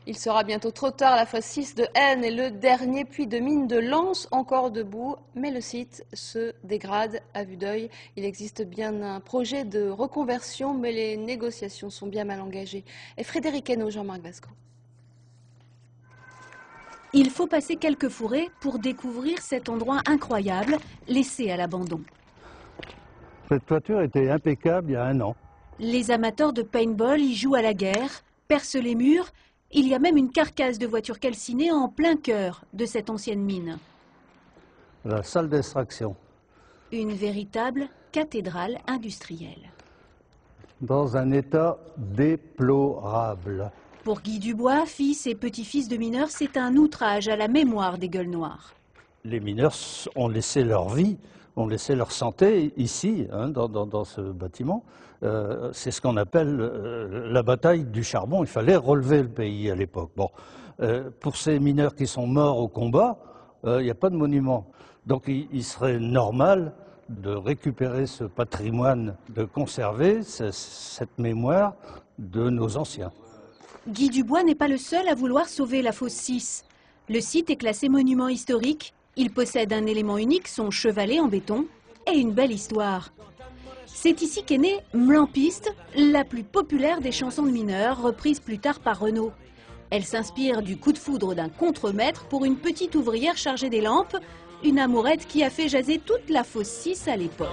Il sera bientôt trop tard, la fosse 6 de N est le dernier puits de mine de Lens encore debout, mais le site se dégrade à vue d'œil. Il existe bien un projet de reconversion, mais les négociations sont bien mal engagées. Et Frédéric Hainaut, Jean-Marc Vasco. Il faut passer quelques fourrés pour découvrir cet endroit incroyable, laissé à l'abandon. Cette toiture était impeccable il y a 1 an. Les amateurs de paintball y jouent à la guerre, percent les murs. Il y a même une carcasse de voiture calcinée en plein cœur de cette ancienne mine. La salle d'extraction. Une véritable cathédrale industrielle. Dans un état déplorable. Pour Guy Dubois, fils et petit-fils de mineurs, c'est un outrage à la mémoire des gueules noires. Les mineurs ont laissé leur vie, ont laissé leur santé ici, dans ce bâtiment. C'est ce qu'on appelle la bataille du charbon. Il fallait relever le pays à l'époque. Bon, pour ces mineurs qui sont morts au combat, il n'y a pas de monument. Donc il serait normal de récupérer ce patrimoine, de conserver cette mémoire de nos anciens. Guy Dubois n'est pas le seul à vouloir sauver la fosse 6. Le site est classé monument historique. Il possède un élément unique, son chevalet en béton, et une belle histoire. C'est ici qu'est née Mlampiste, la plus populaire des chansons de mineurs, reprise plus tard par Renaud. Elle s'inspire du coup de foudre d'un contremaître pour une petite ouvrière chargée des lampes, une amourette qui a fait jaser toute la fosse 6 à l'époque.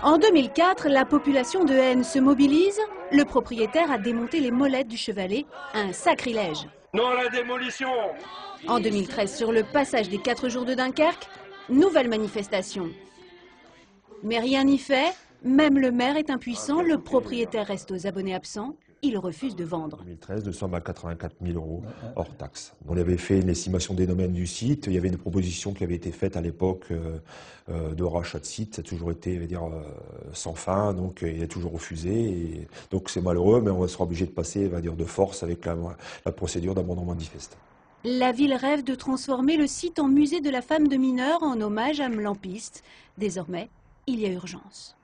En 2004, la population de N se mobilise. Le propriétaire a démonté les molettes du chevalet, un sacrilège. Non à la démolition! En 2013, sur le passage des 4 jours de Dunkerque, nouvelle manifestation. Mais rien n'y fait, même le maire est impuissant, le propriétaire reste aux abonnés absents. Il refuse de vendre. En 2013, nous sommes à 84 000 € hors taxe. On avait fait une estimation des domaines du site. Il y avait une proposition qui avait été faite à l'époque de rachat de site. Ça a toujours été, sans fin. Donc, il a toujours refusé. Et donc, c'est malheureux, mais on sera obligé de passer, de force avec la procédure d'abandon manifeste. La ville rêve de transformer le site en musée de la femme de mineur en hommage à Mlampiste. Désormais, il y a urgence.